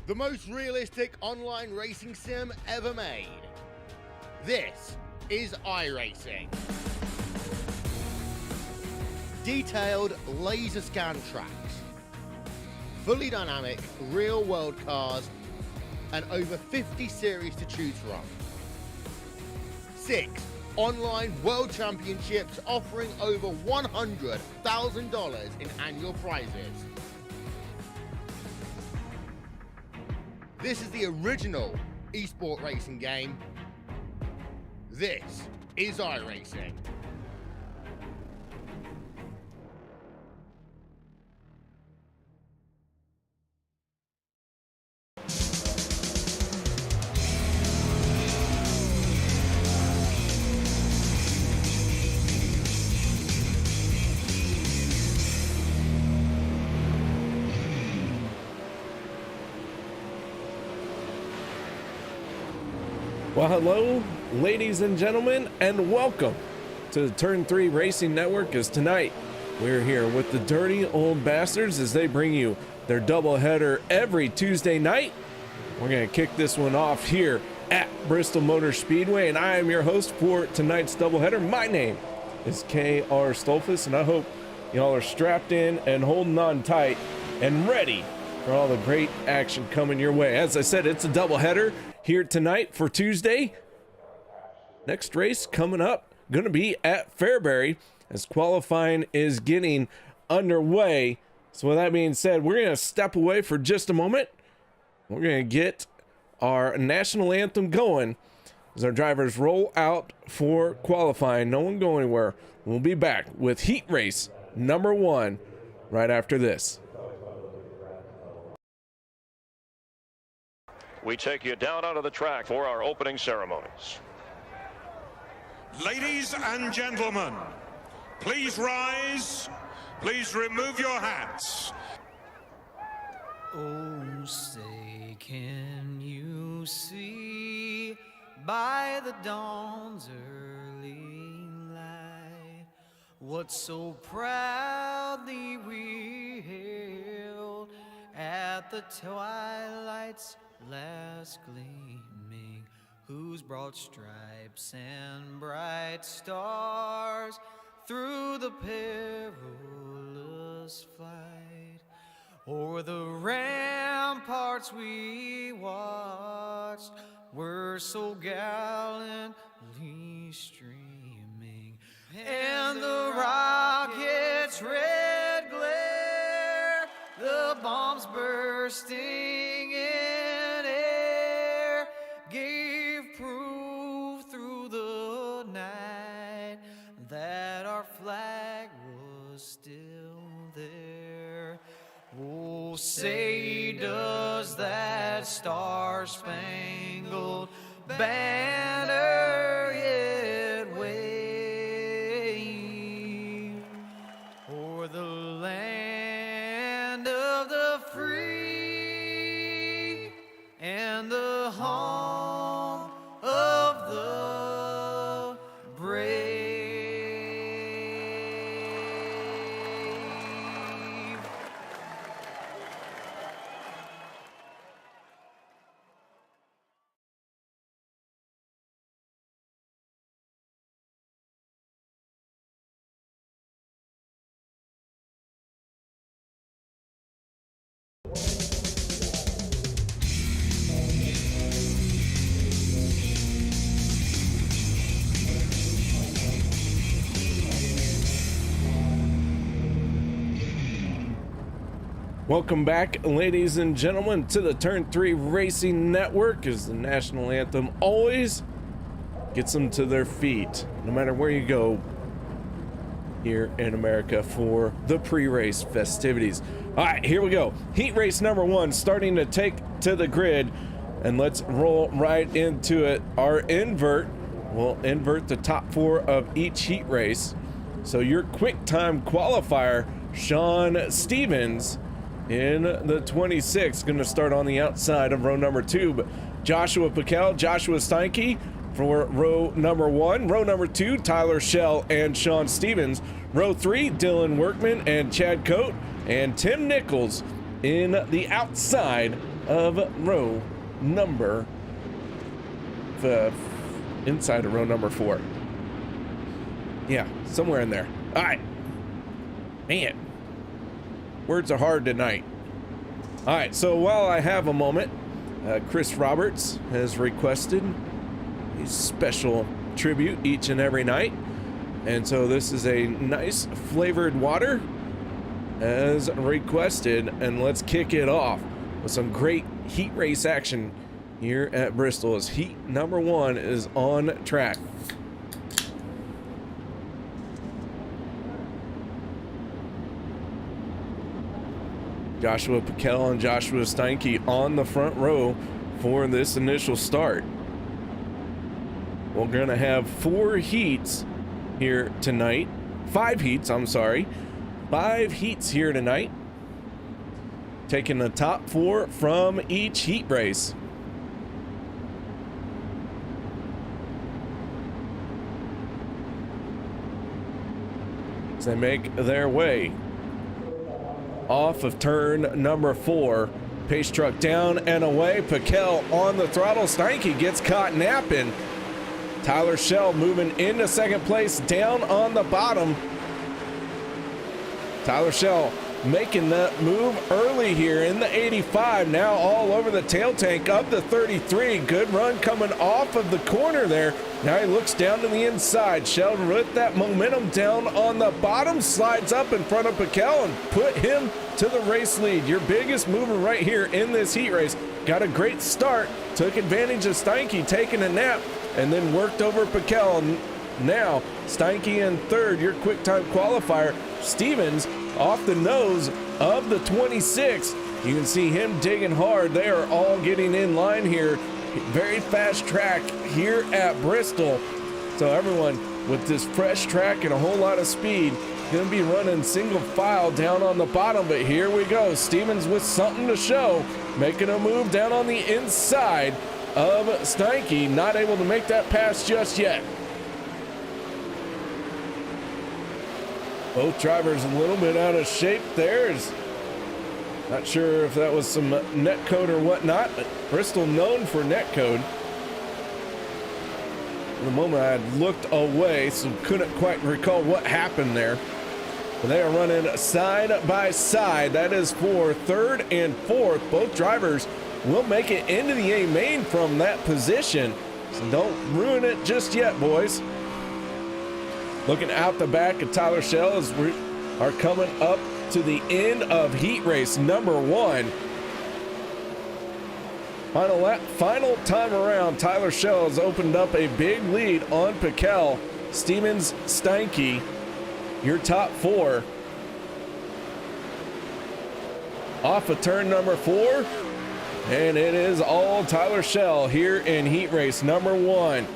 the most realistic online racing sim ever made. This is iRacing. Detailed laser scan tracks, fully dynamic real world cars, and over 50 series to choose from. 6 online world championships offering over $100,000 in annual prizes. This is the original esport racing game. This is iRacing. Well, hello, ladies and gentlemen, and welcome to the Turn 3 Racing Network. As tonight, we're here with the Dirty Old Bastards as they bring you their doubleheader every Tuesday night. We're going to kick this one off here at Bristol Motor Speedway, and I am your host for tonight's doubleheader. My name is KR Stolfus, and I hope y'all are strapped in and holding on tight and ready for all the great action coming your way. As I said, it's a doubleheader here tonight for Tuesday. Next race coming up, going to be at Fairbury as qualifying is getting underway. So with that being said, we're going to step away for just a moment. We're going to get our national anthem going as our drivers roll out for qualifying. No one go anywhere. We'll be back with heat race number 1 right after this. We take you down onto the track for our opening ceremonies. Ladies and gentlemen, please rise. Please remove your hats. Oh, say, can you see by the dawn's early light what so proudly we hailed at the twilight's last gleaming, whose broad stripes and bright stars through the perilous flight o'er the ramparts we watched were so gallantly streaming, and the rocket's red glare, the bombs bursting in air, gave proof through the night that our flag was still there. Oh, say does that star-spangled banner yet wave o'er the land of the free and the home of the brave. Welcome back, ladies and gentlemen, to the Turn 3 Racing Network, as the national anthem always gets them to their feet, no matter where you go here in America for the pre-race festivities. All right, here we go. Heat race number 1 starting to take to the grid, and let's roll right into it. Our invert will invert the top 4 of each heat race. So your quick time qualifier, Sean Stevens, in the 26, going to start on the outside of row number 2. But Joshua Piquel, Joshua Steinke for row number 1. Row number 2, Tyler Schell and Sean Stevens. Row 3, Dylan Workman and Chad Coate. And Tim Nichols in the outside of row number inside of row number 4. Yeah, somewhere in there. All right. Man, words are hard tonight. All right, so while I have a moment, Chris Roberts has requested a special tribute each and every night. And so this is a nice flavored water as requested. And let's kick it off with some great heat race action here at Bristol as heat number 1 is on track. Joshua Piquel and Joshua Steinke on the front row for this initial start. We're going to have 4 heats here tonight. 5 heats, I'm sorry. 5 heats here tonight. Taking the top 4 from each heat race. As they make their way off of turn number 4. Pace truck down and away. Piquel on the throttle. Steinke gets caught napping. Tyler Schell moving into second place down on the bottom. Tyler Schell making that move early here in the 85. Now all over the tail tank of the 33. Good run coming off of the corner there. Now he looks down to the inside. Schell with that momentum down on the bottom. Slides up in front of Piquel and put him to the race lead. Your biggest mover right here in this heat race. Got a great start. Took advantage of Steinke taking a nap and then worked over Piquel. Now Steinke in third, your quick time qualifier. Stevens off the nose of the 26. You can see him digging hard. They are all getting in line here. Very fast track here at Bristol. So everyone with this fresh track and a whole lot of speed gonna be running single file down on the bottom, but here we go. Stevens with something to show, making a move down on the inside of Steinke. Not able to make that pass just yet. Both drivers a little bit out of shape there. Not sure if that was some net code or whatnot, but Bristol known for net code. For the moment I had looked away, so couldn't quite recall what happened there. But they are running side by side. That is for third and fourth. Both drivers will make it into the A main from that position. So don't ruin it just yet, boys. Looking out the back of Tyler Schell as we are coming up to the end of heat race number 1. Final time around, Tyler Schell has opened up a big lead on Piquel. Stevens, Steinke, your top 4. Off of turn number 4, and it is all Tyler Schell here in heat race number 1.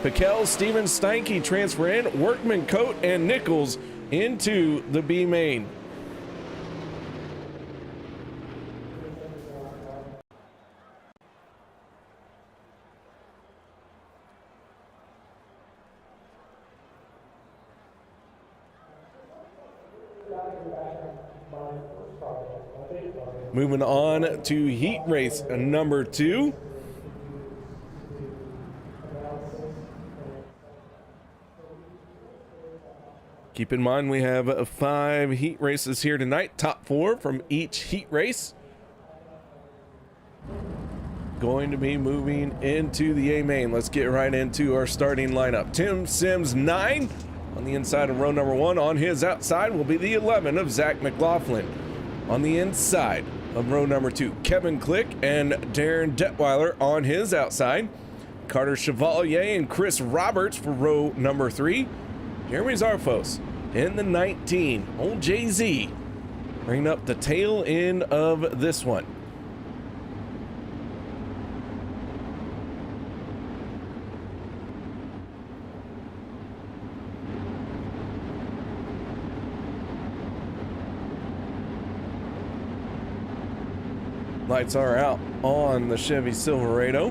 Piquel, Stevens, Steinke transfer in, Workman, Coat, and Nichols into the B main. Moving on to heat race number 2. Keep in mind we have 5 heat races here tonight, top 4 from each heat race. Going to be moving into the A main. Let's get right into our starting lineup. Tim Sims 9 on the inside of row number 1. On his outside will be the 11 of Zach McLaughlin. On the inside of row number 2, Kevin Click and Darren Detweiler on his outside. Carter Chevalier and Chris Roberts for row number 3. Jeremy Zarfos in the 19. Old Jay-Z bringing up the tail end of this one. Lights are out on the Chevy Silverado.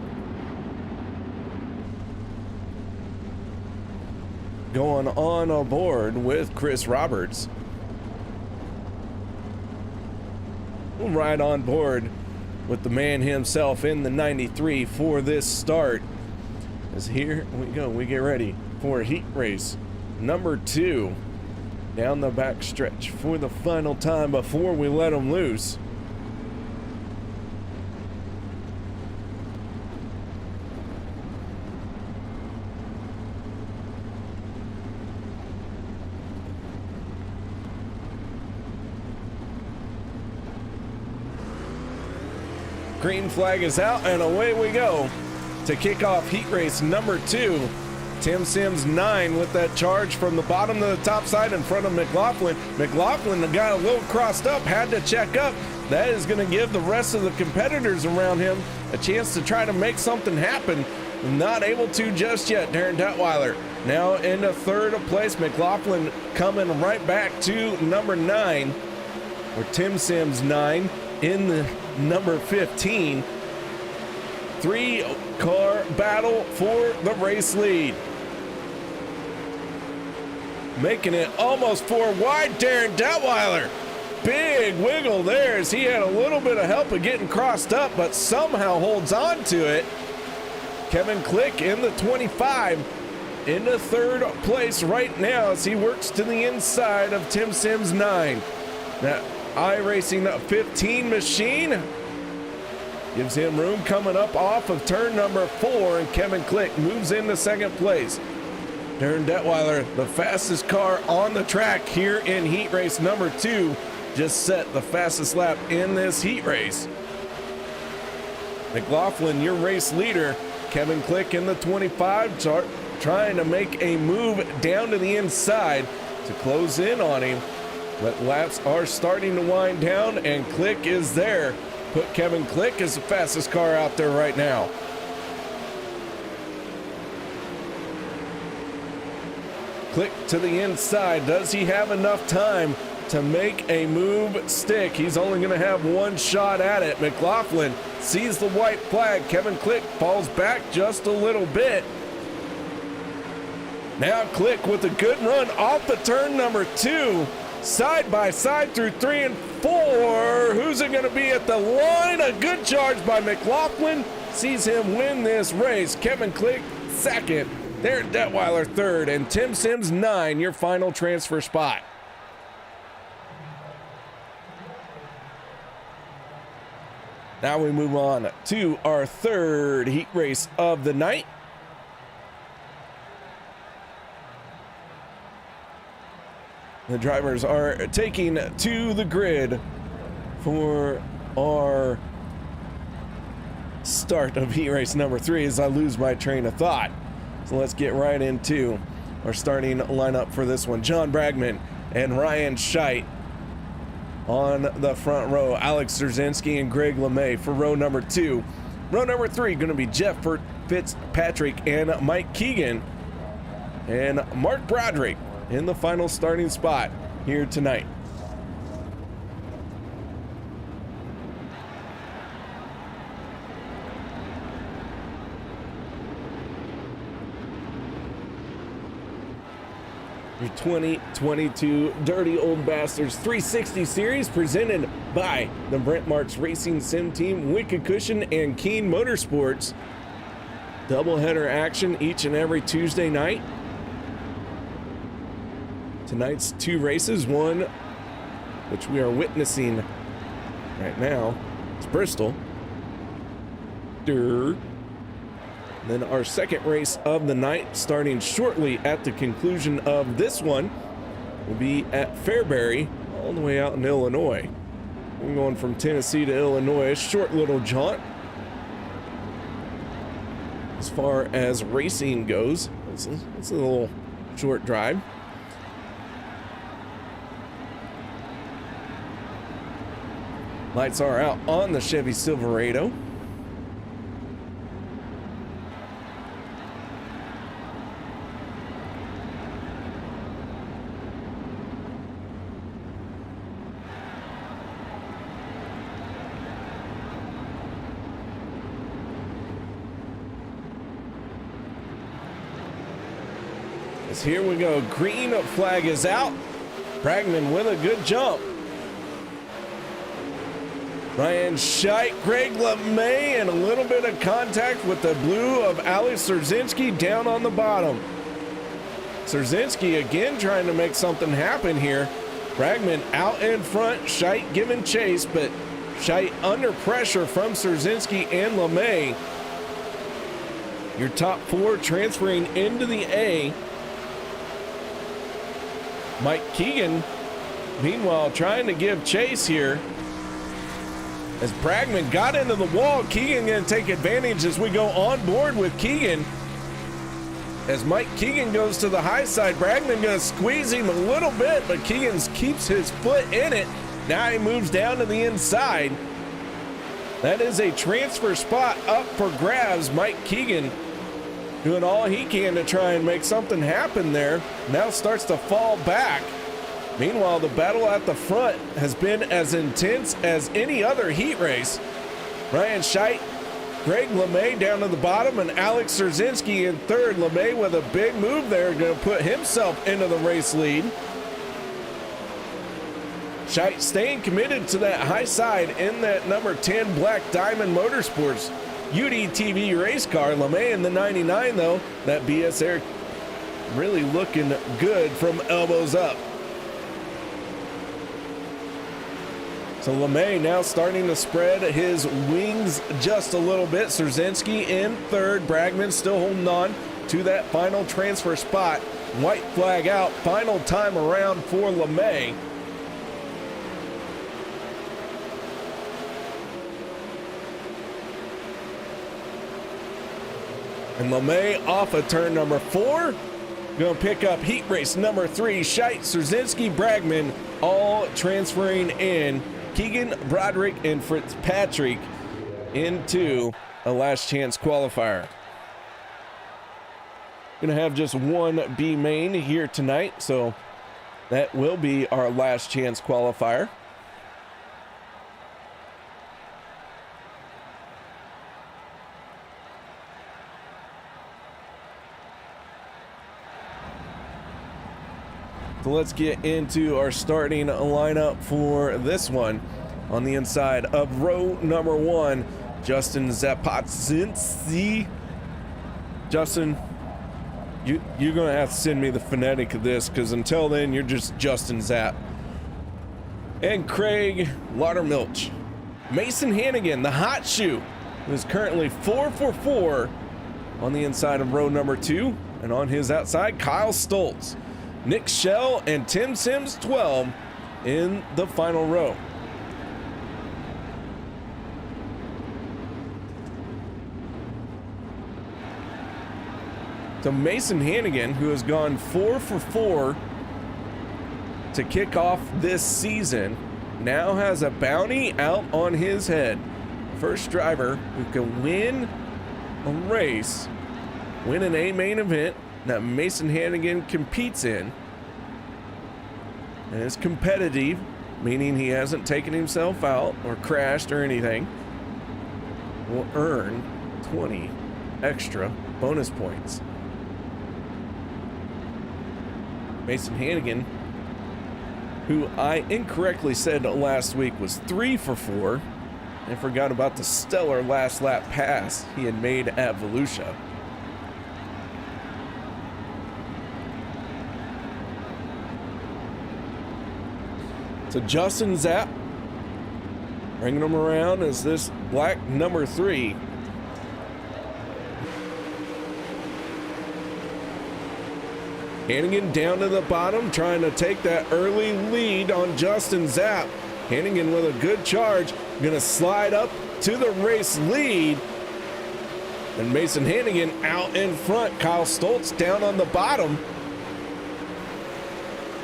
Going on aboard with Chris We'll ride on board with the man himself in the 93 for this start. As here we go, we get ready for heat race number 2 down the back stretch for the final time before we let them loose. Green flag is out and away we go to kick off heat race number 2. Tim Sims 9 with that charge from the bottom to the top side in front of McLaughlin. McLaughlin got a little crossed up, had to check up. That is going to give the rest of the competitors around him a chance to try to make something happen. Not able to just yet. Darren Detweiler now into third place. McLaughlin coming right back to number 9, or Tim Sims 9 in the number 15. 3-car battle for the race lead. Making it almost 4 wide, Darren Detweiler. Big wiggle there as he had a little bit of help of getting crossed up, but somehow holds on to it. Kevin Click in the 25 into third place right now as he works to the inside of Tim Sims 9. That iRacing 15 machine gives him room coming up off of turn number 4, and Kevin Click moves into second place. Darren Detweiler, the fastest car on the track here in heat race number 2, just set the fastest lap in this heat race. McLaughlin, your race leader. Kevin Click in the 25, trying to make a move down to the inside to close in on him. But laps are starting to wind down, and Click is there. Put Kevin Click as the fastest car out there right now. Click to the inside. Does he have enough time to make a move stick? He's only going to have one shot at it. McLaughlin sees the white flag. Kevin Click falls back just a little bit. Now Click with a good run off the turn number 2. Side by side through 3 and 4. Who's it going to be at the line? A good charge by McLaughlin. Sees him win this race. Kevin Click second. Darren Detweiler third. And Tim Sims 9, your final transfer spot. Now we move on to our third heat race of the night. The drivers are taking to the grid for our start of heat race number 3 as I lose my train of thought. So let's get right into our starting lineup for this one. John Bragman and Ryan Scheidt on the front row. Alex Zerzinski and Greg LeMay for row number 2. Row number 3 going to be Jeff Fitzpatrick and Mike Keegan, and Mark Broderick in the final starting spot here tonight. Your 2022 Dirty Old Bastards 360 series presented by the Brent Marks Racing Sim Team, Wicked Cushion, and Keen Motorsports. Doubleheader action each and every Tuesday night. Tonight's 2 races, one which we are witnessing right now, it's Bristol. Then our second race of the night, starting shortly at the conclusion of this one, will be at Fairbury, all the way out in Illinois. We're going from Tennessee to Illinois, a short little jaunt. As far as racing goes, it's a little short drive. Lights are out on the Chevy Silverado. As here we go, green flag is out. Bragman with a good jump. Ryan Scheidt, Greg LeMay, and a little bit of contact with the blue of Alex Szerzynski down on the bottom. Szerzynski again trying to make something happen here. Bragman out in front, Scheidt giving chase, but Scheidt under pressure from Szerzynski and LeMay. Your top four transferring into the A. Mike Keegan, meanwhile, trying to give chase here. As Bragman got into the wall, Keegan going to take advantage as we go on board with Keegan. As Mike Keegan goes to the high side, Bragman going to squeeze him a little bit, but Keegan keeps his foot in it. Now he moves down to the inside. That is a transfer spot up for grabs. Mike Keegan doing all he can to try and make something happen there. Now starts to fall back. Meanwhile, the battle at the front has been as intense as any other heat race. Ryan Scheidt, Greg LeMay down to the bottom, and Alex Szerzynski in third. LeMay with a big move there, going to put himself into the race lead. Scheidt staying committed to that high side in that number 10 Black Diamond Motorsports UDTV race car. LeMay in the 99 though, that BS Air really looking good from elbows up. So LeMay now starting to spread his wings just a little bit. Szerzynski in third. Bragman still holding on to that final transfer spot. White flag out. Final time around for LeMay. And LeMay off of turn number 4. Going to pick up heat race number 3. Scheidt, Szerzynski, Bragman all transferring in. Keegan, Broderick, and Fitzpatrick into a last chance qualifier. Gonna have just one B main here tonight, so that will be our last chance qualifier. So let's get into our starting lineup for this one. On the inside of row number 1, Justin Zapotzinski. Justin, you're going to have to send me the phonetic of this, because until then, you're just Justin Zapp. And Craig Laudermilch. Mason Hannagan, the hot shoe, who is currently 4 for 4 on the inside of row number 2. And on his outside, Kyle Stoltz. Nick Schell and Tim Sims 12 in the final row. So Mason Hannagan, who has gone 4 for 4 to kick off this season, now has a bounty out on his head. First driver who can win a race, win an A main event that Mason Hannagan competes in, and is competitive, meaning he hasn't taken himself out or crashed or anything, will earn 20 extra bonus points. Mason Hannagan, who I incorrectly said last week was 3 for 4, and forgot about the stellar last lap pass he had made at Volusia. So Justin Zapp bringing him around as this black number 3. Hannagan down to the bottom, trying to take that early lead on Justin Zapp. Hannagan with a good charge, gonna slide up to the race lead. And Mason Hannagan out in front. Kyle Stoltz down on the bottom.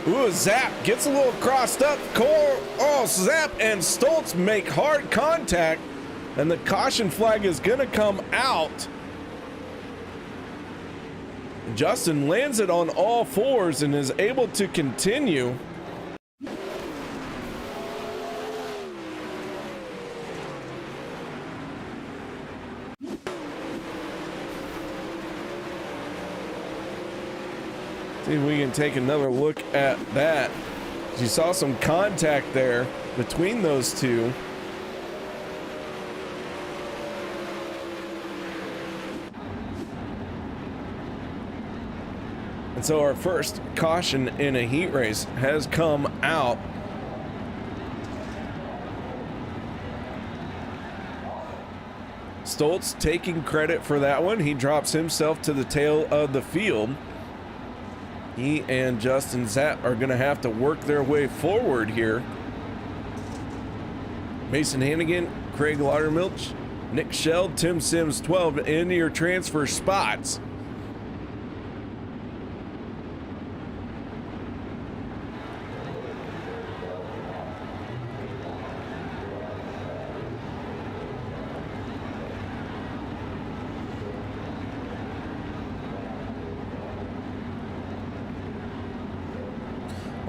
Ooh, Zapp gets a little crossed up. Zapp and Stoltz make hard contact, and the caution flag is gonna come out. Justin lands it on all fours and is able to continue. See if we can take another look at that. You saw some contact there between those two. And so our first caution in a heat race has come out. Stoltz taking credit for that one. He drops himself to the tail of the field. He and Justin Zapp are going to have to work their way forward here. Mason Hannagan, Craig Laudermilch, Nick Sheld, Tim Sims 12 into your transfer spots.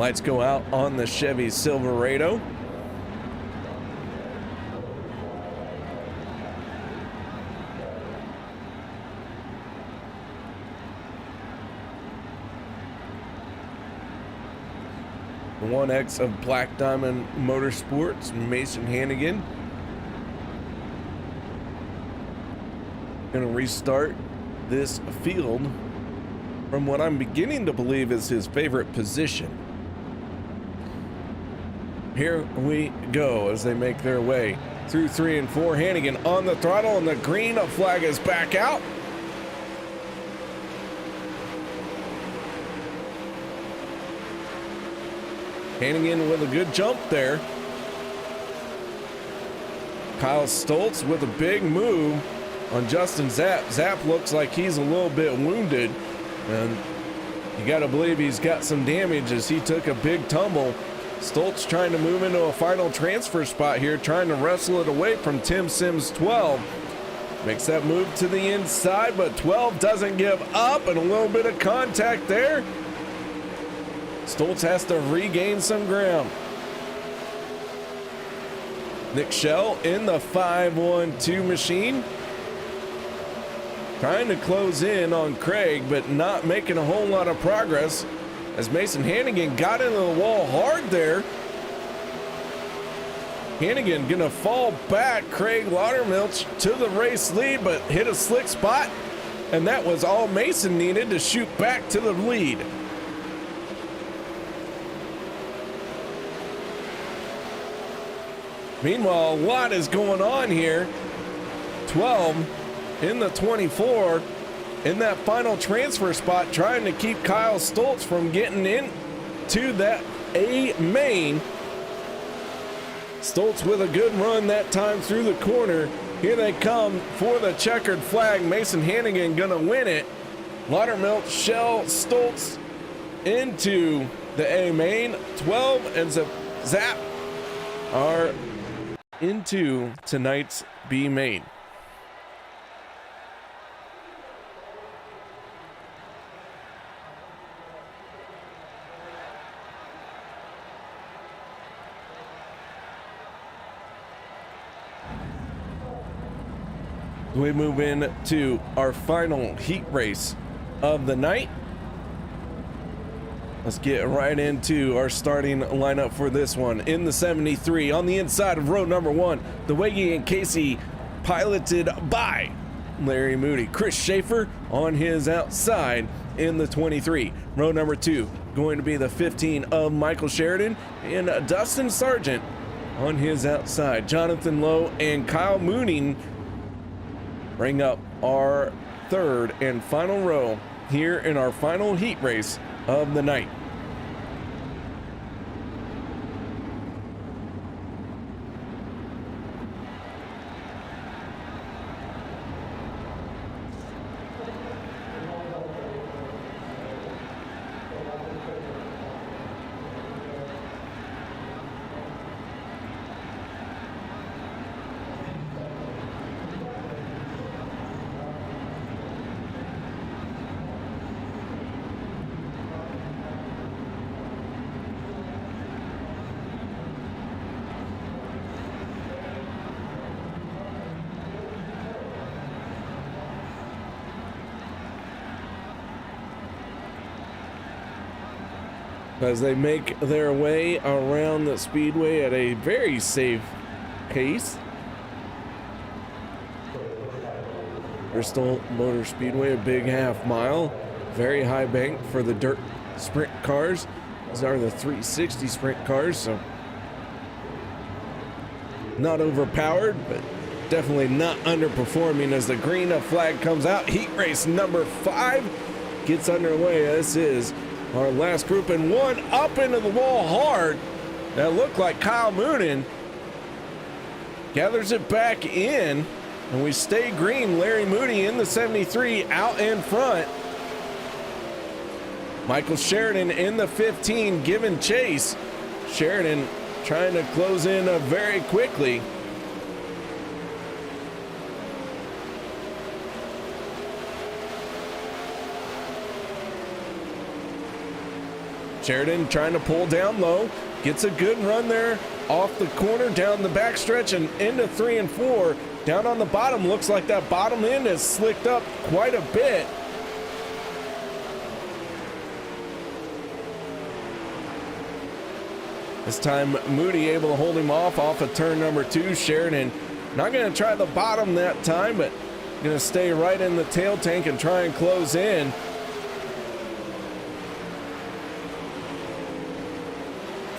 Lights go out on the Chevy Silverado. The 1X of Black Diamond Motorsports, Mason Hannagan. Gonna restart this field from what I'm beginning to believe is his favorite position. Here we go as they make their way through 3 and 4. Hannagan on the throttle, and the green flag is back out. Hannagan with a good jump there. Kyle Stoltz with a big move on Justin Zapp. Zapp looks like he's a little bit wounded, and you got to believe he's got some damage as he took a big tumble. Stoltz trying to move into a final transfer spot here, trying to wrestle it away from Tim Sims 12. Makes that move to the inside, but 12 doesn't give up, and a little bit of contact there. Stoltz has to regain some ground. Nick Shell in the 512 machine. Trying to close in on Craig, but not making a whole lot of progress as Mason Hannagan got into the wall hard there. Hannagan gonna fall back. Craig Laudermilch to the race lead, but hit a slick spot, and that was all Mason needed to shoot back to the lead. Meanwhile, a lot is going on here. 12 in the 24 in that final transfer spot, trying to keep Kyle Stoltz from getting into that A main. Stoltz with a good run that time through the corner. Here they come for the checkered flag. Mason Hannagan gonna win it. Laudermilch, Shell, Stoltz into the A main. 12 and Zapp are into tonight's B main. We move in to our final heat race of the night. Let's get right into our starting lineup for this one. In the 73, on the inside of row number 1, the Wege and Casey, piloted by Larry Moody. Chris Schaefer on his outside in the 23. Row number 2, going to be the 15 of Michael Sheridan and Dustin Sargent on his outside. Jonathan Lowe and Kyle Mooning bring up our third and final row here in our final heat race of the night. As they make their way around the speedway at a very safe pace. Bristol Motor Speedway, a big half mile. Very high bank for the dirt sprint cars. These are the 360 sprint cars, so not overpowered, but definitely not underperforming as the green flag comes out. Heat race number 5 gets underway. This is our last group, and one up into the wall hard. That looked like Kyle Moonen gathers it back in, and we stay green. Larry Moody in the 73 out in front. Michael Sheridan in the 15 giving chase. Sheridan trying to close in very quickly. Sheridan trying to pull down low, gets a good run there off the corner, down the backstretch and into 3 and 4. Down on the bottom, looks like that bottom end is slicked up quite a bit. This time Moody able to hold him off of turn number 2. Sheridan not going to try the bottom that time, but going to stay right in the tail tank and try and close in.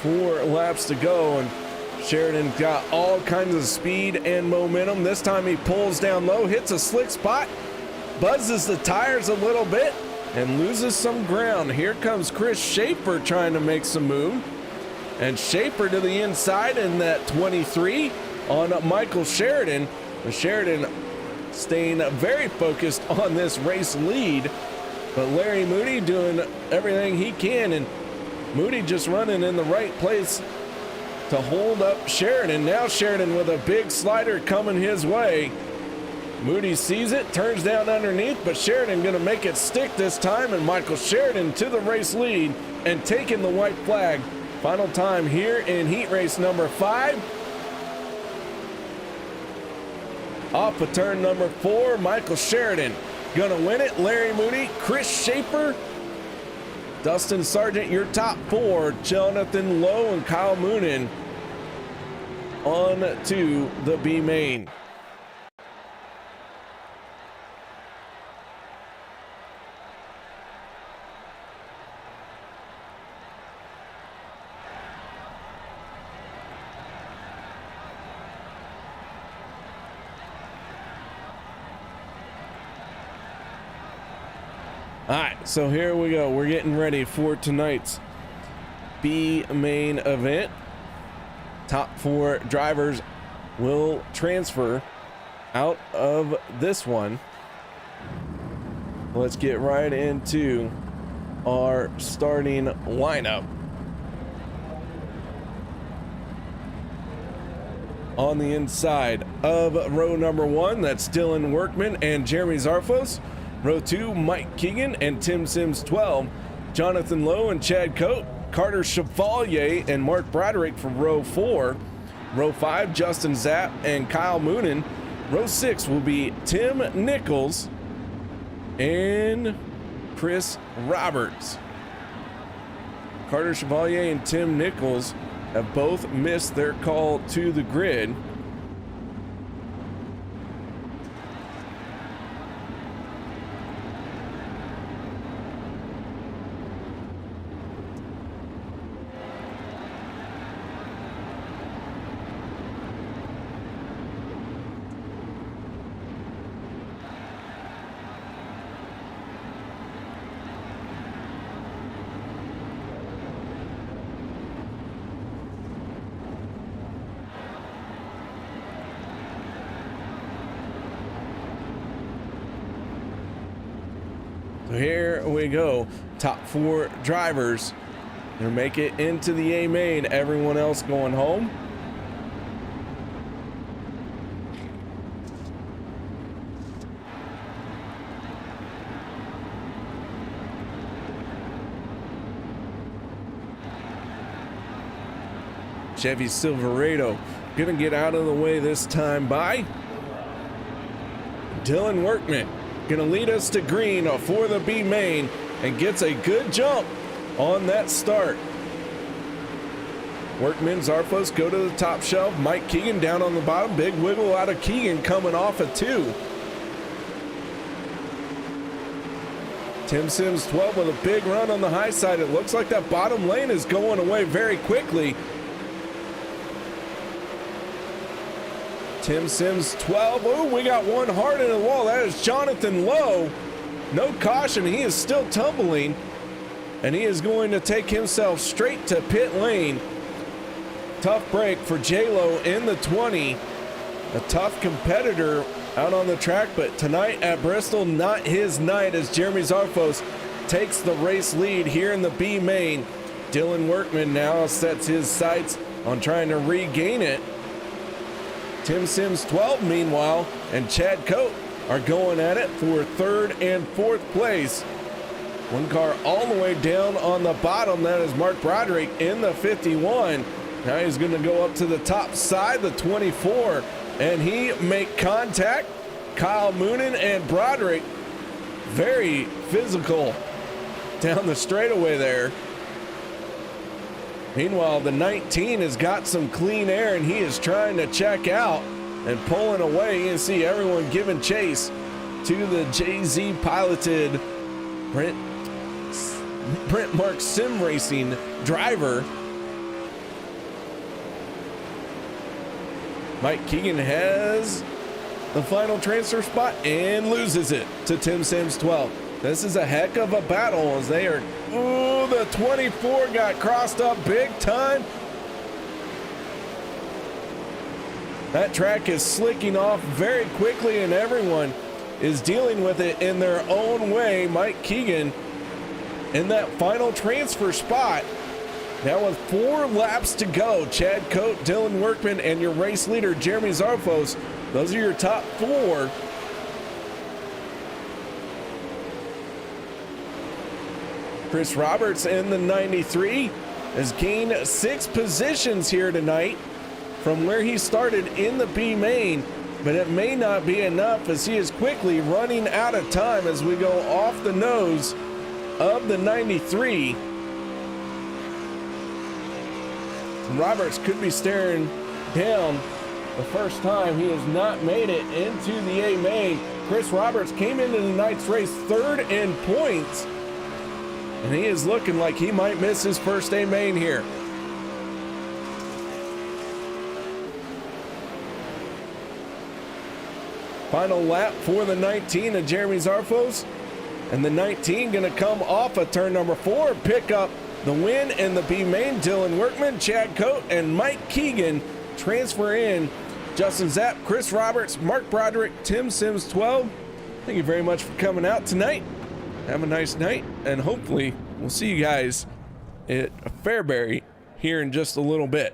Four laps to go, and Sheridan got all kinds of speed and momentum. This time he pulls down low, hits a slick spot, buzzes the tires a little bit, and loses some ground. Here comes Chris Schaefer trying to make some move. And Schaefer to the inside in that 23 on Michael Sheridan. But Sheridan staying very focused on this race lead. But Larry Moody doing everything he can, and Moody just running in the right place to hold up Sheridan. Now Sheridan with a big slider coming his way. Moody sees it, turns down underneath, but Sheridan going to make it stick this time, and Michael Sheridan to the race lead and taking the white flag. Final time here in heat race number 5. Off of turn number 4, Michael Sheridan gonna win it. Larry Moody, Chris Schaefer, Dustin Sargent, your top 4. Jonathan Lowe and Kyle Moonen on to the B main. All right, so here we go. We're getting ready for tonight's B main event. Top 4 drivers will transfer out of this one. Let's get right into our starting lineup. On the inside of row number 1, that's Dylan Workman and Jeremy Zarfos. Row 2, Mike Keegan and Tim Sims 12, Jonathan Lowe and Chad Coate, Carter Chevalier and Mark Broderick for row 4. Row 5, Justin Zapp and Kyle Moonen. Row 6 will be Tim Nichols and Chris Roberts. Carter Chevalier and Tim Nichols have both missed their call to the grid. So here we go. Top 4 drivers gonna make it into the A main. Everyone else going home. Chevy Silverado gonna get out of the way this time by Dylan Workman. Gonna lead us to green for the B main and gets a good jump on that start. Workman, Zarfos go to the top shelf. Mike Keegan down on the bottom. Big wiggle out of Keegan coming off of 2. Tim Sims 12 with a big run on the high side. It looks like that bottom lane is going away very quickly. Tim Sims 12. Oh, we got one hard in the wall. That is Jonathan Lowe. No caution. He is still tumbling. And he is going to take himself straight to pit lane. Tough break for J-Lo in the 20. A tough competitor out on the track, but tonight at Bristol, not his night as Jeremy Zarfos takes the race lead here in the B main. Dylan Workman now sets his sights on trying to regain it. Tim Sims 12, meanwhile, and Chad Coate are going at it for third and fourth place. One car all the way down on the bottom. That is Mark Broderick in the 51. Now he's going to go up to the top side, the 24, and he make contact. Kyle Moonen and Broderick, very physical down the straightaway there. Meanwhile, the 19 has got some clean air, and he is trying to check out and pulling away. You can see everyone giving chase to the JZ piloted Brent Mark Sim Racing driver. Mike Keegan has the final transfer spot and loses it to Tim Sims 12. This is a heck of a battle as they are. Oh, the 24 got crossed up big time. That track is slicking off very quickly and everyone is dealing with it in their own way. Mike Keegan in that final transfer spot. Now with 4 laps to go, Chad Coate, Dylan Workman, and your race leader, Jeremy Zarfos. Those are your top 4. Chris Roberts in the 93 has gained 6 positions here tonight from where he started in the B main, but it may not be enough as he is quickly running out of time as we go off the nose of the 93. Roberts could be staring down the first time. He has not made it into the A main. Chris Roberts came into tonight's race 3rd in points, and he is looking like he might miss his first A main here. Final lap for the 19 of Jeremy Zarfos, and the 19 going to come off of turn number 4, pick up the win in the B main. Dylan Workman, Chad Coate, and Mike Keegan transfer in. Justin Zapp, Chris Roberts, Mark Broderick, Tim Sims 12. Thank you very much for coming out tonight. Have a nice night, and hopefully we'll see you guys at Fairbury here in just a little bit.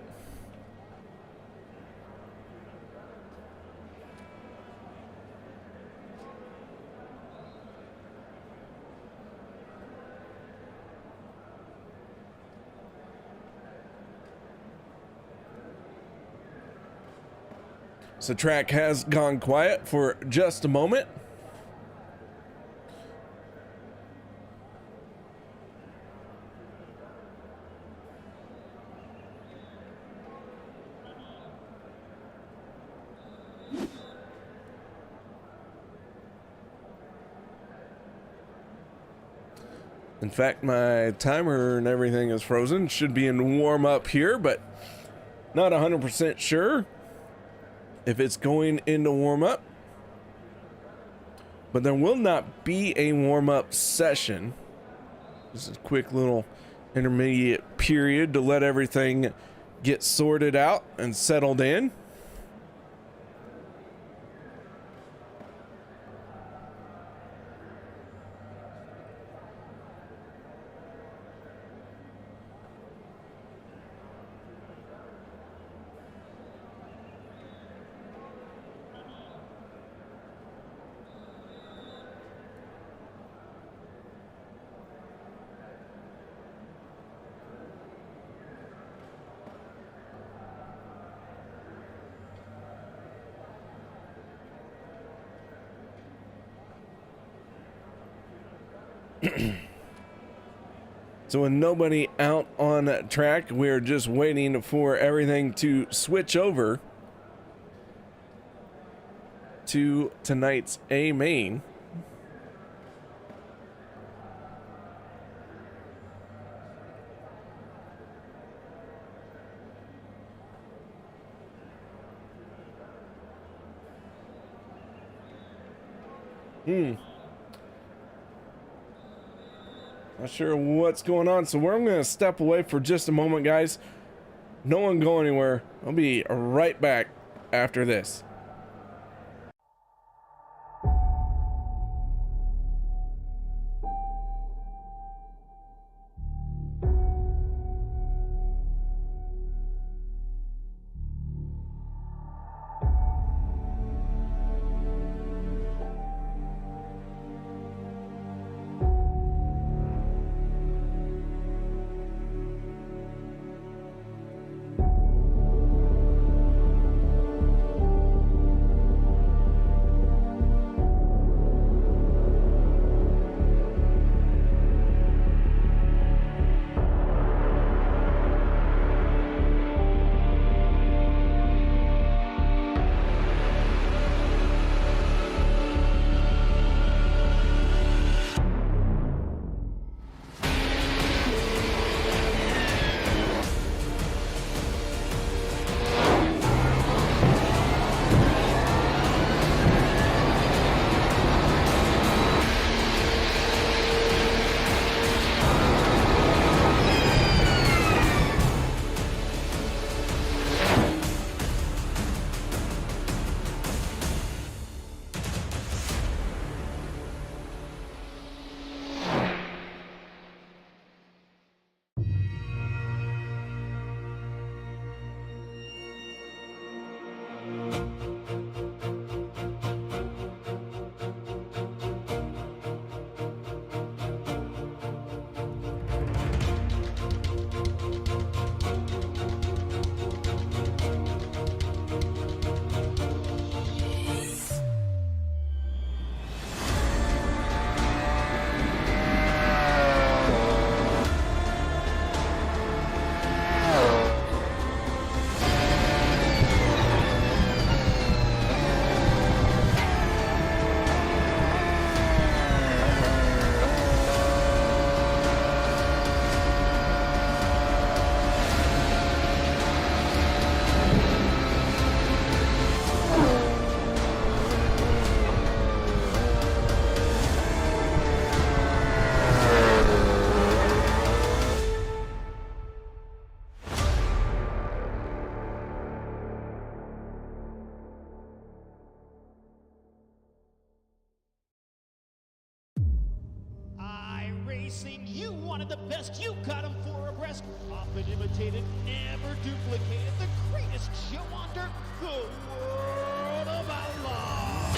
So the track has gone quiet for just a moment. In fact, my timer and everything is frozen. Should be in warm up here, but not 100% sure if it's going into warm up. But there will not be a warm up session. This is a quick little intermediate period to let everything get sorted out and settled in. So with nobody out on track, we're just waiting for everything to switch over to tonight's A main. Not sure what's going on, so we're going to step away for just a moment, guys. No one go anywhere. I'll be right back after this. Racing, you wanted the best, you got them 4 abreast, often imitated, never duplicated, the greatest show on dirt, the World of Outlaws.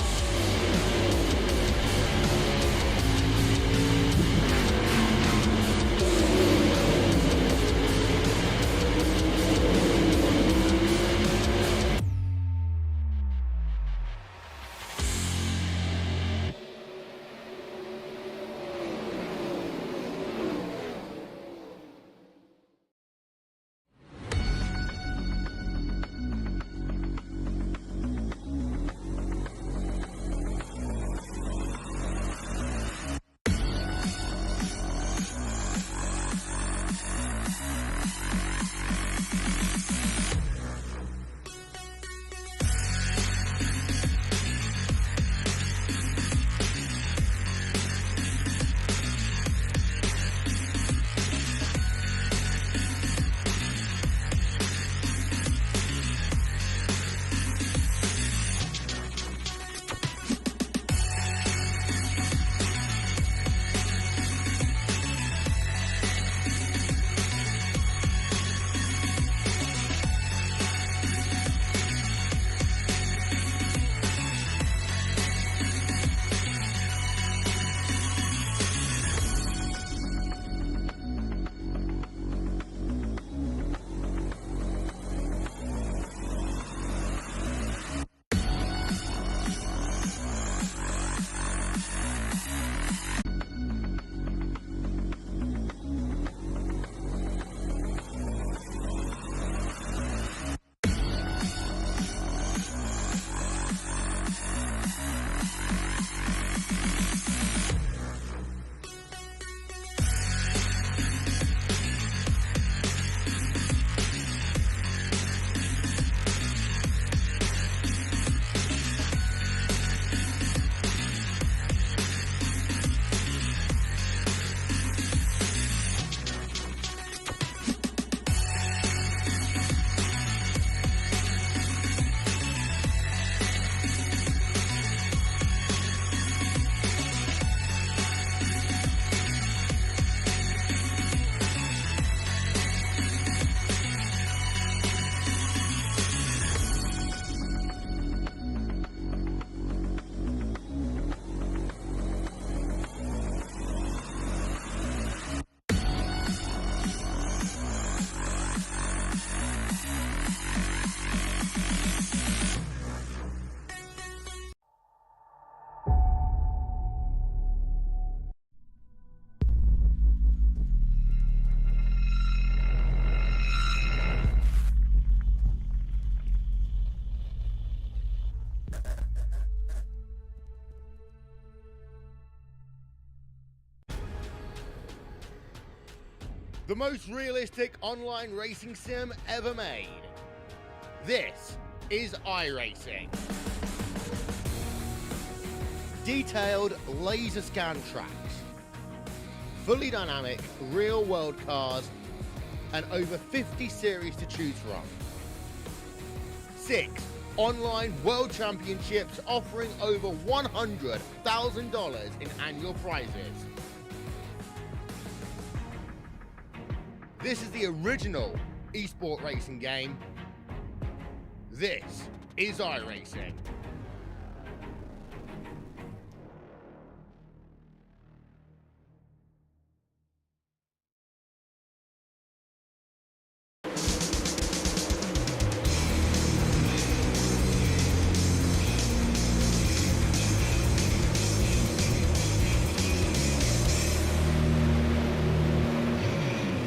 the most realistic online racing sim ever made. This is iRacing. Detailed laser scan tracks, fully dynamic real world cars, and over 50 series to choose from. 6 online world championships offering over $100,000 in annual prizes. This is the original esport racing game. This is iRacing.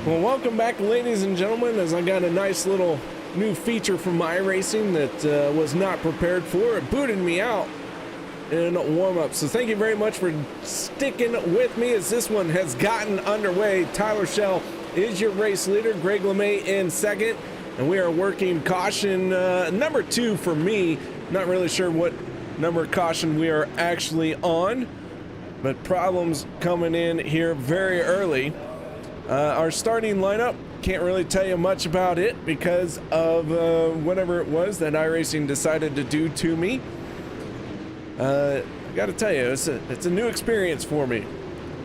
Well, welcome back, ladies and gentlemen, as I got a nice little new feature from iRacing that was not prepared for. It booted me out in warm-up. So thank you very much for sticking with me as this one has gotten underway. Tyler Schell is your race leader, Greg LeMay in second, and we are working caution number 2 for me. Not really sure what number of caution we are actually on, but problems coming in here very early. Our starting lineup, can't really tell you much about it because of whatever it was that iRacing decided to do to me. I gotta tell you, it's a new experience for me.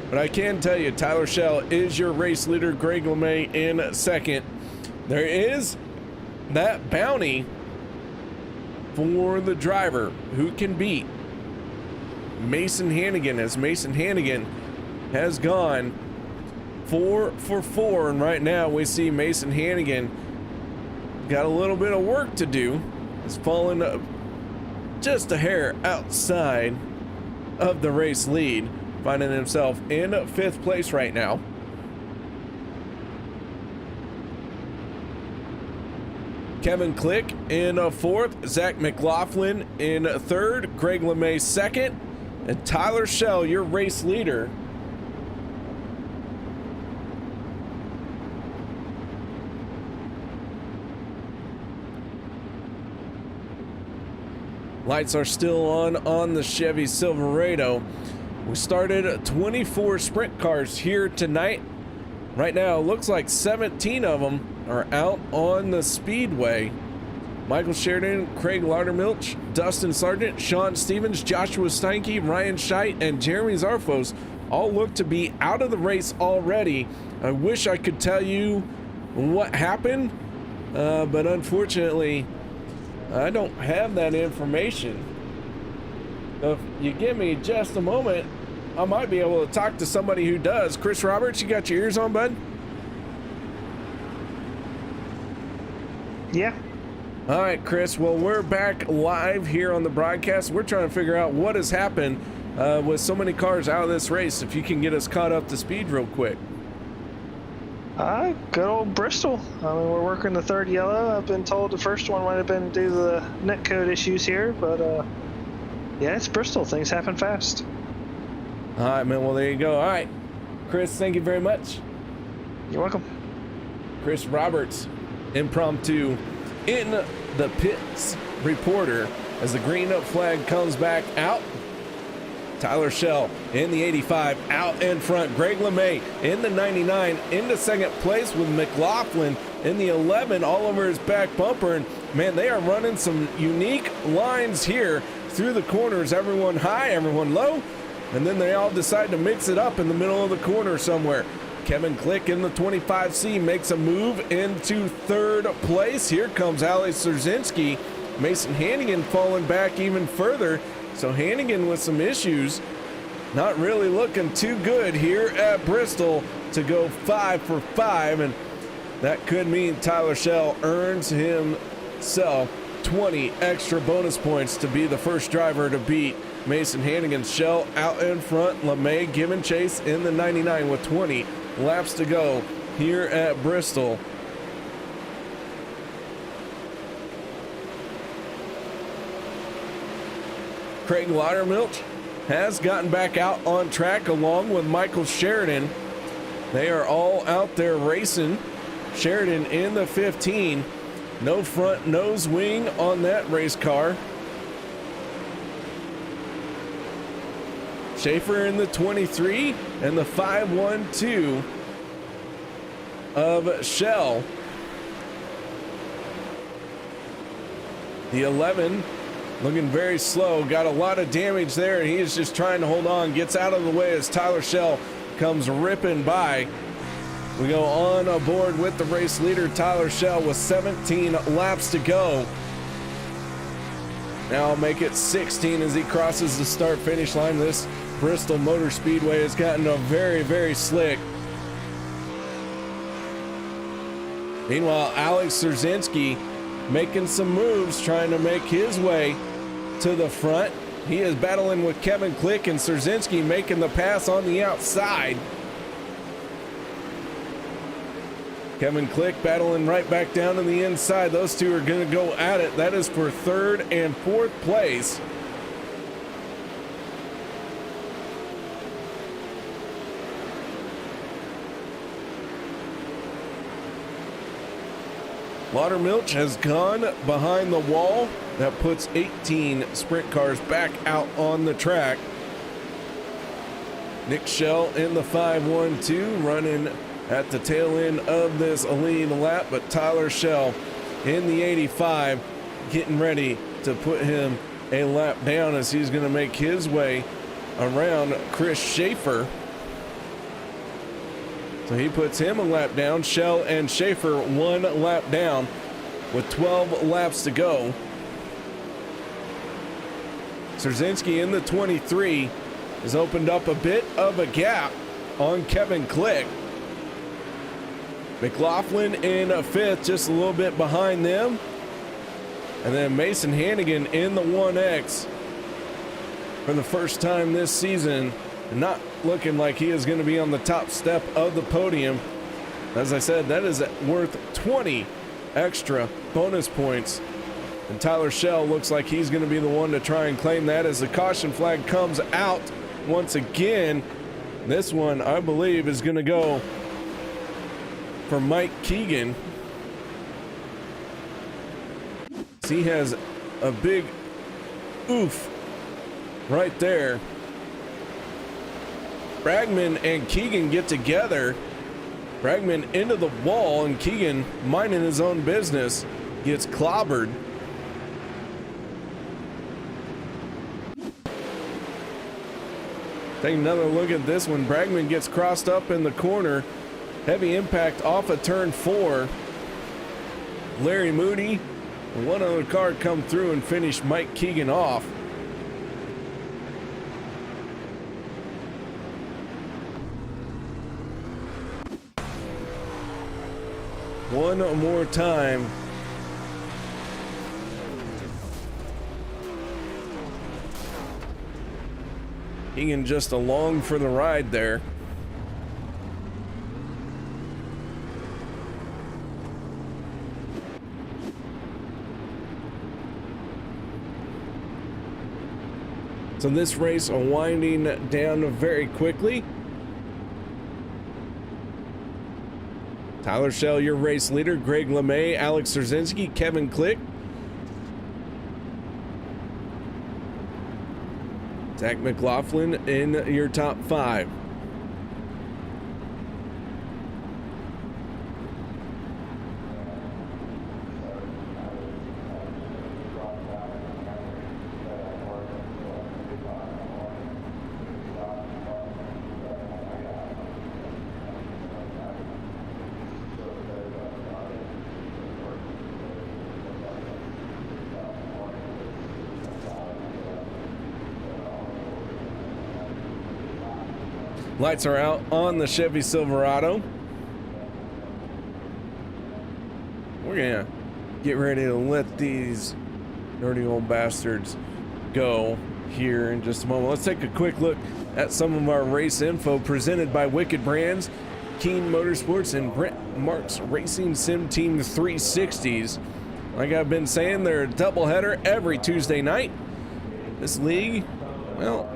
But I can tell you, Tyler Schell is your race leader, Greg LeMay in second. There is that bounty for the driver who can beat Mason Hannagan, as Mason Hannagan has gone 4 for 4, and right now we see Mason Hannagan got a little bit of work to do. He's fallen just a hair outside of the race lead, finding himself in 5th place right now. Kevin Click in 4th, Zach McLaughlin in 3rd, Greg LeMay 2nd, and Tyler Schell, your race leader, lights are still on the Chevy Silverado. We started 24 sprint cars here tonight. Right now, it looks like 17 of them are out on the speedway. Michael Sheridan, Craig Laudermilch, Dustin Sargent, Sean Stevens, Joshua Steinke, Ryan Scheidt, and Jeremy Zarfos all look to be out of the race already. I wish I could tell you what happened, but unfortunately, I don't have that information. If you give me just a moment, I might be able to talk to somebody who does. Chris Roberts, you got your ears on, bud? Yeah. All right, Chris. Well, we're back live here on the broadcast. We're trying to figure out what has happened with so many cars out of this race. If you can get us caught up to speed real quick. Good old Bristol. I mean, we're working the 3rd yellow. I've been told the first one might have been due to the netcode issues here, but yeah, it's Bristol. Things happen fast. All right, man. Well, there you go. All right, Chris, thank you very much. You're welcome. Chris Roberts, impromptu in the pits reporter as the green flag comes back out. Tyler Schell in the 85 out in front. Greg LeMay in the 99 into 2nd place with McLaughlin in the 11 all over his back bumper. And man, they are running some unique lines here through the corners. Everyone high, everyone low, and then they all decide to mix it up in the middle of the corner somewhere. Kevin Click in the 25C makes a move into 3rd place. Here comes Alex Szerzynski. Mason Hannagan falling back even further. So Hannagan with some issues, not really looking too good here at Bristol to go 5 for 5, and that could mean Tyler Schell earns himself 20 extra bonus points to be the first driver to beat Mason Hannagan. Schell out in front, LeMay giving chase in the 99 with 20 laps to go here at Bristol. Craig Laudermilch has gotten back out on track along with Michael Sheridan. They are all out there racing. Sheridan in the 15. No front nose wing on that race car. Schaefer in the 23 and the 512 of Shell. The 11 looking very slow, got a lot of damage there, and he is just trying to hold on. Gets out of the way as Tyler Shell comes ripping by. We go on aboard with the race leader, Tyler Shell, with 17 laps to go. Now make it 16 as he crosses the start-finish line. This Bristol Motor Speedway has gotten a very, very slick. Meanwhile, Alex Szerzynski making some moves, trying to make his way to the front. He is battling with Kevin Click, and Szerzynski making the pass on the outside. Kevin Click battling right back down to the inside. Those two are going to go at it. That is for third and fourth place. Laudermilch has gone behind the wall. That puts 18 sprint cars back out on the track. Nick Shell in the 512 running at the tail end of this lead lap, but Tyler Shell in the 85 getting ready to put him a lap down as he's going to make his way around Chris Schaefer. So he puts him a lap down. Shell and Schaefer 1 lap down with 12 laps to go. Szerzynski in the 23 has opened up a bit of a gap on Kevin Click. McLaughlin in a 5th, just a little bit behind them. And then Mason Hannagan in the 1X for the first time this season, not looking like he is going to be on the top step of the podium. As I said, that is worth 20 extra bonus points. And Tyler Shell looks like he's going to be the one to try and claim that as the caution flag comes out once again. This one, I believe, is going to go for Mike Keegan. So he has a big oof right there. Bragman and Keegan get together. Bragman into the wall, and Keegan, minding his own business, gets clobbered. Take another look at this one. Bragman gets crossed up in the corner. Heavy impact off of turn 4. Larry Moody and one other car come through and finish Mike Keegan off. One more time. Keegan just along for the ride there. So this race winding down very quickly. Tyler Shell, your race leader. Greg LeMay, Alex Szerzynski, Kevin Click. Zach McLaughlin in your top 5. Lights are out on the Chevy Silverado. We're gonna get ready to let these dirty old bastards go here in just a moment. Let's take a quick look at some of our race info presented by Wicked Brands, Keen Motorsports, and Brent Marks Racing Sim Team 360s. Like I've been saying, they're a doubleheader every Tuesday night. This league, well,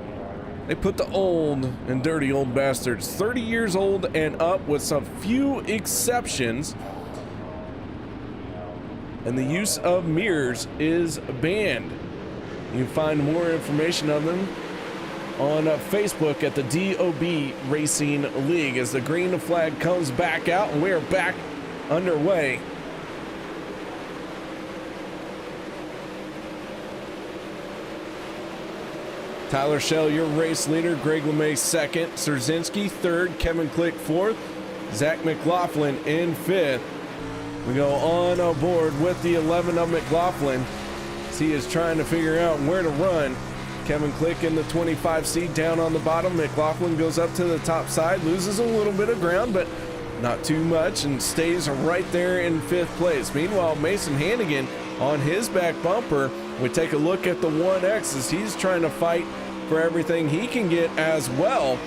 They put the old and dirty old bastards 30 years old and up with some few exceptions. And the use of mirrors is banned. You can find more information on them on Facebook at the DOB Racing League as the green flag comes back out and we're back underway. Tyler Schell, your race leader. Greg LeMay second. Szerzynski third. Kevin Click fourth. Zach McLaughlin in fifth. We go on aboard with the 11 of McLaughlin as he is trying to figure out where to run. Kevin Click in the 25 seat down on the bottom. McLaughlin goes up to the top side, loses a little bit of ground, but not too much, and stays right there in fifth place. Meanwhile, Mason Hannagan on his back bumper. We take a look at the 1X as he's trying to fight for everything he can get as well.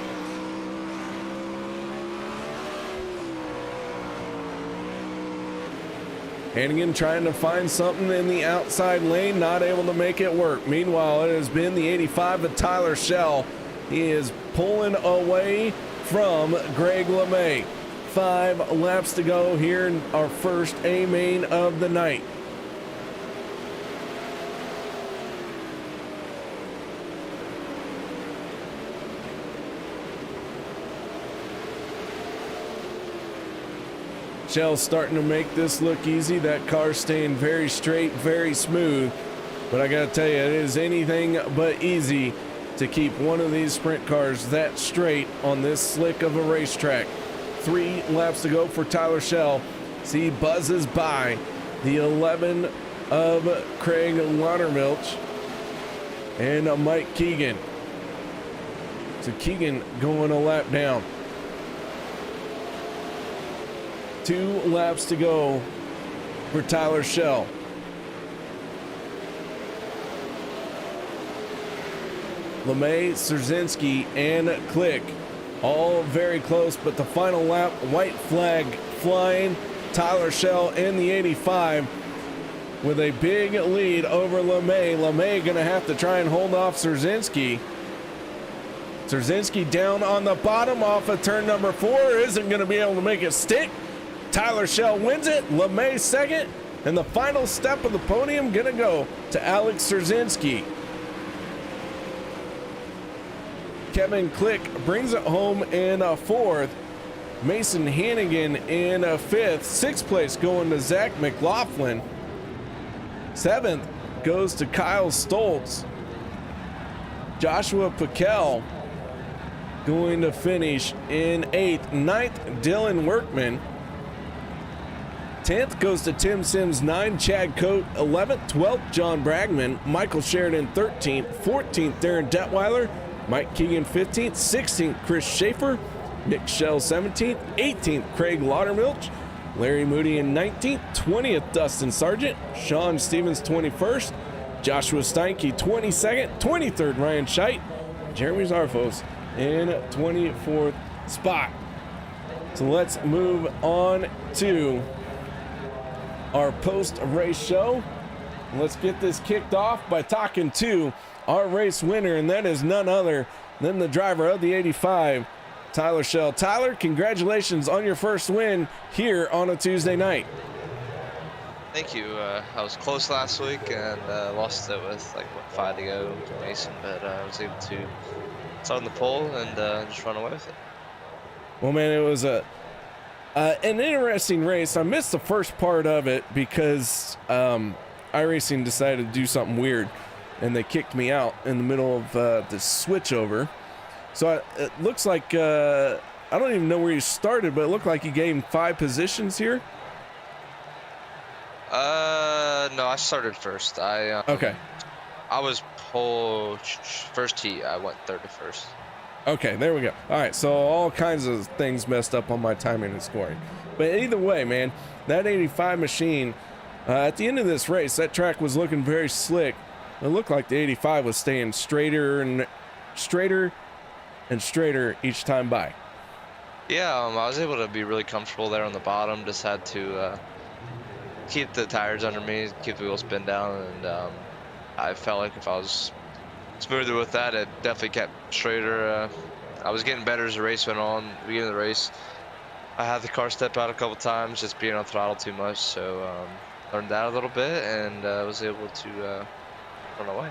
Hannagan trying to find something in the outside lane, not able to make it work. Meanwhile, it has been the 85 of Tyler Schell. He is pulling away from Greg LeMay. 5 laps to go here in our first A main of the night. Schell's starting to make this look easy. That car staying very straight, very smooth. But I gotta tell you, it is anything but easy to keep one of these sprint cars that straight on this slick of a racetrack. 3 laps to go for Tyler Schell. See, buzzes by the 11 of Craig Laudermilch and Mike Keegan. So Keegan going a lap down. 2 laps to go for Tyler Schell. LeMay, Szerzynski, and Click all very close, but the final lap, white flag flying. Tyler Schell in the 85 with a big lead over LeMay. LeMay gonna have to try and hold off Szerzynski. Szerzynski down on the bottom off of turn number 4, isn't gonna be able to make it stick. Tyler Schell wins it, LeMay second, and the final step of the podium gonna go to Alex Szerzynski. Kevin Click brings it home in 4th. Mason Hannagan in 5th. 6th place going to Zach McLaughlin. 7th goes to Kyle Stoltz. Joshua Piquel going to finish in 8th. 9th, Dylan Workman. 10th goes to Tim Sims, 9, Chad Coate, 11th, 12th, John Bragman, Michael Sheridan, 13th, 14th, Darren Detweiler, Mike Keegan, 15th, 16th, Chris Schaefer, Nick Schell, 17th, 18th, Craig Laudermilch, Larry Moody in 19th, 20th, Dustin Sargent, Sean Stevens, 21st, Joshua Steinke, 22nd, 23rd, Ryan Scheidt, Jeremy Zarfos in 24th spot. So let's move on to our post-race show. Let's get this kicked off by talking to our race winner, and that is none other than the driver of the 85, Tyler Schell. Tyler, congratulations on your first win here on a Tuesday night. Thank you. I was close last week and lost it with like 5 to go to Mason, but I was able to start on the pole and just run away with it. Well, man, it was an interesting race. I missed the first part of it because iRacing decided to do something weird, and they kicked me out in the middle of the switchover. So it looks like, I don't even know where you started, but it looked like you gained 5 positions here. No, I started first. Okay. I was pole first heat. I went 31st. Okay, there we go. All right, so all kinds of things messed up on my timing and scoring. But either way, man, that 85 machine, at the end of this race, that track was looking very slick. It looked like the 85 was staying straighter and straighter each time by. Yeah, I was able to be really comfortable there on the bottom. Just had to keep the tires under me, keep the wheel spin down, and I felt like if I was smoother with that. It definitely kept straighter. I was getting better as the race went on. At the beginning of the race, I had the car step out a couple times, just being on throttle too much. So learned that a little bit, and was able to run away.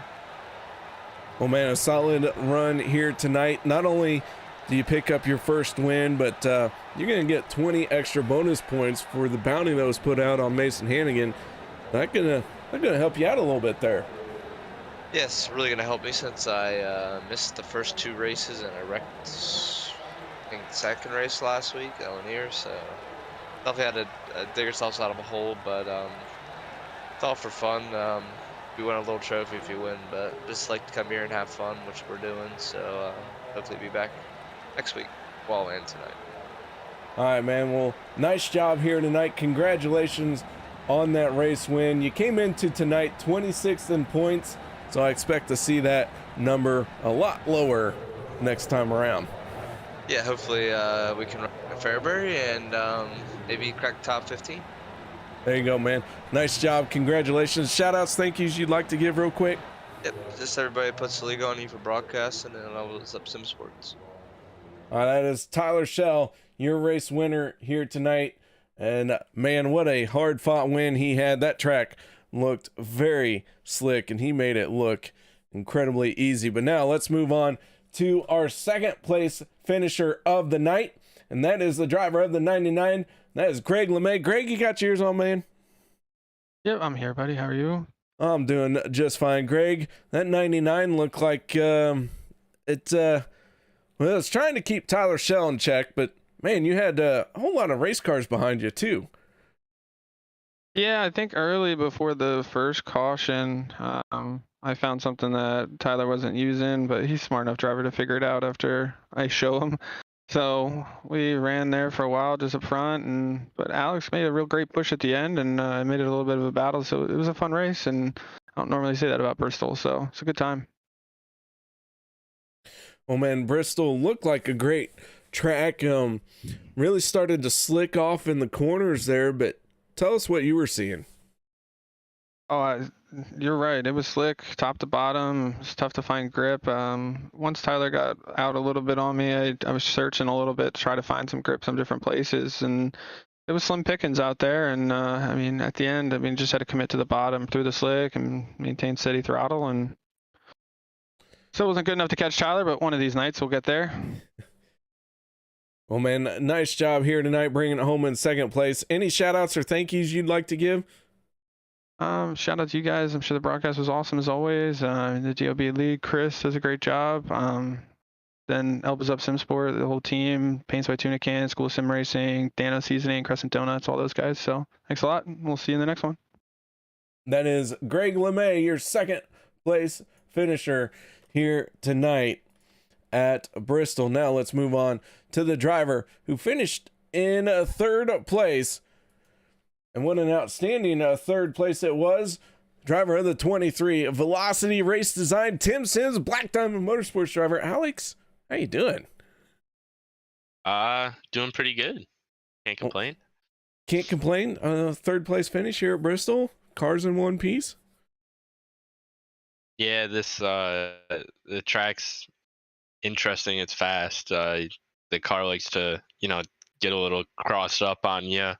Well, man, a solid run here tonight. Not only do you pick up your first win, but you're going to get 20 extra bonus points for the bounty that was put out on Mason Hannagan. That's gonna help you out a little bit there. Yes, really gonna help me since I missed the first 2 races and I wrecked, I think, the second race last week, Lanier. So definitely had to dig ourselves out of a hole, but it's all for fun. We win a little trophy if you win, but just like to come here and have fun, which we're doing. So hopefully be back next week, well, and tonight. All right, man. Well, nice job here tonight. Congratulations on that race win. You came into tonight 26th in points, so I expect to see that number a lot lower next time around. Yeah, hopefully we can run a Fairbury and maybe crack top 15. There you go, man. Nice job. Congratulations. Shout outs, thank yous you'd like to give real quick. Yep, just everybody puts the league on you for broadcasting, and I was up Motorsports. All right, that is Tyler Shell, your race winner here tonight. And man, what a hard fought win he had. That track looked very slick and he made it look incredibly easy. But now let's move on to our second place finisher of the night, and that is the driver of the 99. That is Greg LeMay. Greg, you got yours on, man? Yep, I'm here, buddy. How are you? I'm doing just fine. Greg, that 99 looked like well, it's trying to keep Tyler Shell in check, but man, you had a whole lot of race cars behind you too. Yeah, I think early before the first caution, I found something that Tyler wasn't using, but he's smart enough driver to figure it out after I show him. So we ran there for a while just up front, but Alex made a real great push at the end, and made it a little bit of a battle. So it was a fun race, and I don't normally say that about Bristol, so it's a good time. Oh man, Bristol looked like a great track. Really started to slick off in the corners there, but tell us what you were seeing. Oh, you're right. It was slick, top to bottom. It's tough to find grip. Once Tyler got out a little bit on me, I was searching a little bit to try to find some grip some different places, and it was slim pickings out there. And I mean, at the end, just had to commit to the bottom through the slick and maintain steady throttle. And so it wasn't good enough to catch Tyler, but one of these nights we'll get there. Well, man, nice job here tonight, bringing it home in second place. Any shout outs or thank yous you'd like to give? Shout out to you guys. I'm sure the broadcast was awesome as always. The DOB league, Chris does a great job. Then Elbows Up SimSport, the whole team, Paints by Tuna Can, School of Sim Racing, Dano Seasoning, Crescent Donuts, all those guys. So thanks a lot. We'll see you in the next one. That is Greg LeMay, your second place finisher here tonight at Bristol. Now let's move on to the driver who finished in third place. And what an outstanding third place it was. Driver of the 23 Velocity Race Design, Tim Sims, Black Diamond Motorsports driver. Alex, how you doing? Doing pretty good. Can't complain. Can't complain. Third place finish here at Bristol. Cars in one piece. Yeah, this the track's interesting. It's fast. The car likes to, get a little crossed up on you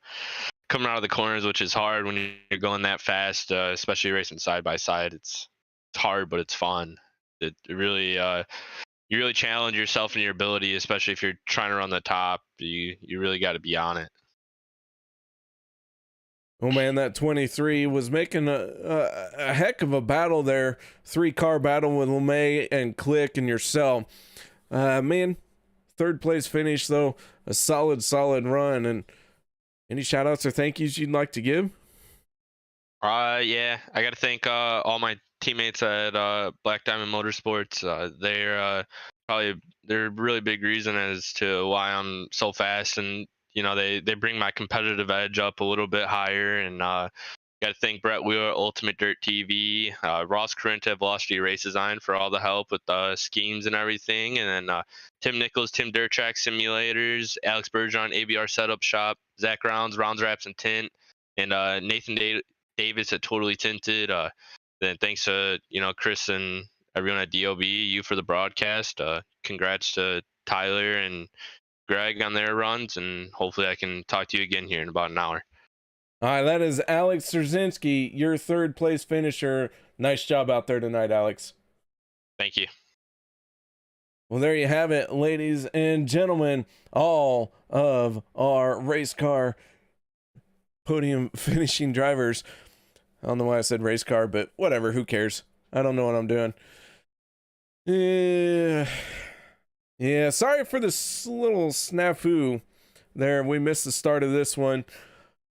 coming out of the corners, which is hard when you're going that fast, especially racing side by side. It's hard, but it's fun. It really you really challenge yourself and your ability, especially if you're trying to run the top. You really got to be on it. Oh man, that 23 was making a heck of a battle there. 3-car battle with LeMay and Click and yourself. Man, third place finish though, a solid run. And any shout outs or thank yous you'd like to give? Yeah, I got to thank all my teammates at Black Diamond Motorsports. They're a really big reason as to why I'm so fast, and they bring my competitive edge up a little bit higher. And got to thank Brett Wheeler, Ultimate Dirt TV, Ross Corrente, Velocity Race Design for all the help with schemes and everything, and then Tim Nichols, Tim Dirt Track Simulators, Alex Bergeron, ABR Setup Shop, Zach Rounds, Wraps and Tint, and Nathan Davis at Totally Tinted. Then thanks to Chris and everyone at DOB, you for the broadcast. Congrats to Tyler and Greg on their runs, and hopefully I can talk to you again here in about an hour. All right, that is Alex Trzynski, your third place finisher. Nice job out there tonight, Alex. Thank you. Well, there you have it, ladies and gentlemen. All of our race car podium finishing drivers. I don't know why I said race car, but whatever, who cares? I don't know what I'm doing. Yeah, sorry for this little snafu there. We missed the start of this one.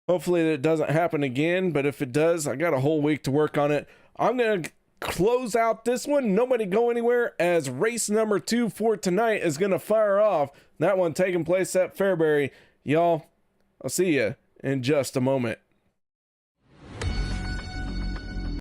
Hopefully that doesn't happen again, but if it does, I got a whole week to work on it. I'm going to close out this one. Nobody go anywhere, as race number 2 for tonight is going to fire off. That one taking place at Fairbury. Y'all, I'll see you in just a moment.